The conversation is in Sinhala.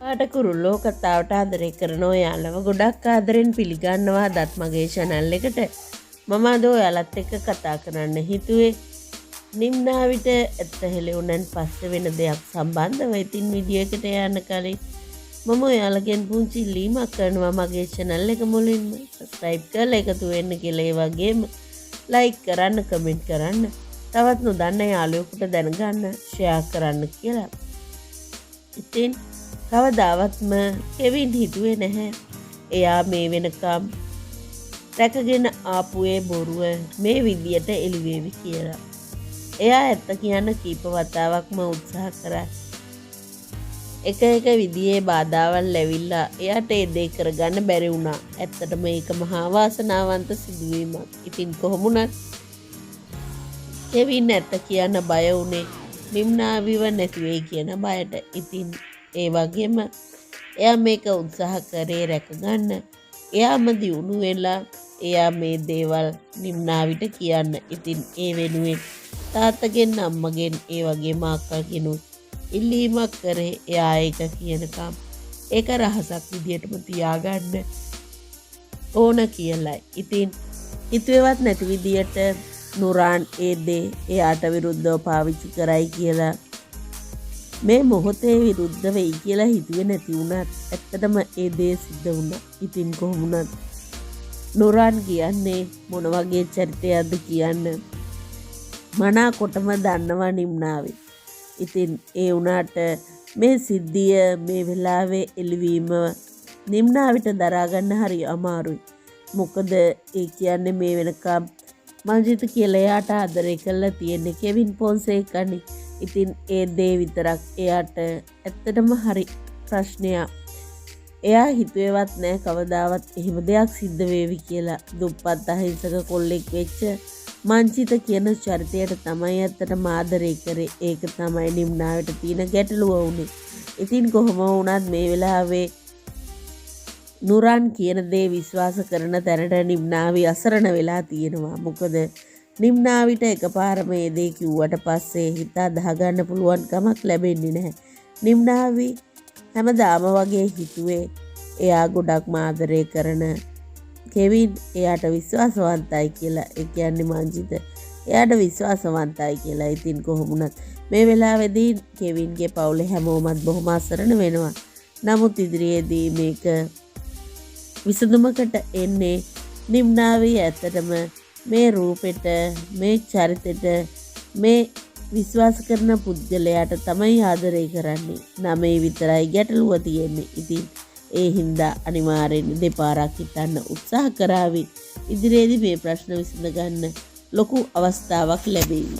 ආට කුරුල්ලෝ කතාවට ආදරය කරන ඔයාලව ගොඩක් ආදරෙන් පිළිගන්නවා දත් මගේ channel එකට. මම අද ඔයාලත් එක්ක කතා කරන්න හිතුවේ නිම්නාවිට ඇත්ත හෙළුණන් පස්සේ වෙන දෙයක් සම්බන්ධව. ඉතින් වීඩියෝ එකට යන්න කලින් මම ඔයාලගෙන් පුංචි ඉල්ලීමක් කරනවා මගේ channel එක මුලින්ම subscribe කරලා එකතු වෙන්න කියලා. ඒ වගේම like කරන්න, comment කරන්න, තවත් නොදන්න යාළුවෙකුට දැනගන්න share කරන්න කියලා. ඉතින් කවදාවත්ම කෙවින් හිතුවේ නැහැ එයා මේ වෙනකම් රැකගෙන ආපු ඒ බොරුව මේ විදියට එළිවේවි කියලා. එයා ඇත්ත කියන්න කීප වතාවක්ම උත්සාහ කරා. එක විදිහේ බාධාවල් ලැබිලා එයාට ඒ දේ කරගන්න බැරි වුණා. ඇත්තටම මේක මහා වාසනාවන්ත සිදුවීමක්. ඉතින් කොහොම වුණත් කෙවින් ඇත්ත කියන්න බය වුණේ නිම්නාවිව නැති වෙයි කියන බයට. ඉතින් ඒ වගේම එයා මේක උත්සාහ කරේ රැකගන්න. එයාම දියුණු වෙලා එයා මේ දේවල් නිම්නාවිට කියන්න. ඉතින් ඒ වෙනුවෙන් තාත්තගෙන් අම්මගෙන් ඒ වගේම අක්කගෙනුත් ඉල්ලීමක් කරේ එයා ඒක කියනකම් ඒක රහසක් විදියටම තියාගන්න ඕන කියලයි. ඉතින් හිතුවේවත් නැති විදියට නුරාන් ඒ දේ එයාට විරුද්ධව පාවිච්චි කරයි කියලා මේ මොහොතේ විරුද්ධ වෙයි කියලා හිතුවේ නැති වුණත් ඇත්තටම ඒ දේ සිද්ධ වුණා. ඉතින් කොහොම වුණත් නුරාන් කියන්නේ මොන වගේ චරිතයක්ද කියන්න මනාකොටම දන්නවා නිම්නාවේ. ඉතින් ඒ වුණාට මේ සිද්ධිය මේ වෙලාවේ එළිවීම නිම්නාවිට දරා ගන්න හරි අමාරුයි. මොකද ඒ කියන්නේ මේ වෙනකම් මංජිත් කියලා එයාට ආදරය කරලා තියෙන්නේ කෙවින් පොන්සේකානේ. ඉතින් ඒ දේ විතරක් එයාට ඇත්තටම හරි ප්‍රශ්නයක්. එයා හිතුවේවත් නෑ කවදාවත් එහෙම දෙයක් සිද්ධ වේවි කියලා. දුප්පත් අහිංසක කොල්ලෙක් වෙච්ච මංජිත කියන චරිතයට තමයි ඇත්තටම ආදරය කරේ. ඒක තමයි නිම්නාවට තියෙන ගැටලුව වුනේ. ඉතින් කොහොම වුණත් මේ වෙලාවේ නුරාන් කියන දේ විශ්වාස කරන තැනට නිම්නාවි අසරණ වෙලා තියෙනවා. මොකද නිම්නාවිට එකපාරම මේ දේ කිව්වට පස්සේ හිතා දහගන්න පුළුවන් කමක් ලැබෙන්නේ නැහැ. නිම්නාවි හැමදාම වගේ හිතුවේ එයා ගොඩක් ආදරය කරන කෙවින් එයාට විශ්වාසවන්තයි කියලා. ඒ කියන්නේ මංජිත එයාට විශ්වාසවන්තයි කියලා. ඉතින් කොහොම වුණත් මේ වෙලාවේදී කෙවින්ගේ පවුලේ හැමෝමත් බොහොම අසරණ වෙනවා. නමුත් ඉදිරියේදී මේක විසඳුමකට එන්නේ නිම්නාවි ඇත්තටම මේ රූපෙට, මේ චරිතෙට, මේ විශ්වාස කරන පුද්ගලයාට තමයි ආදරය කරන්නේ. නමේ විතරයි ගැටලුව තියෙන්නේ. ඉතින් ඒ හින්දා අනිවාර්යෙන් දෙපාරක් හිතන්න උත්සාහ කරાવી. ඉදිරියේදී මේ ප්‍රශ්න විසඳ ගන්න ලොකු අවස්ථාවක් ලැබෙවි.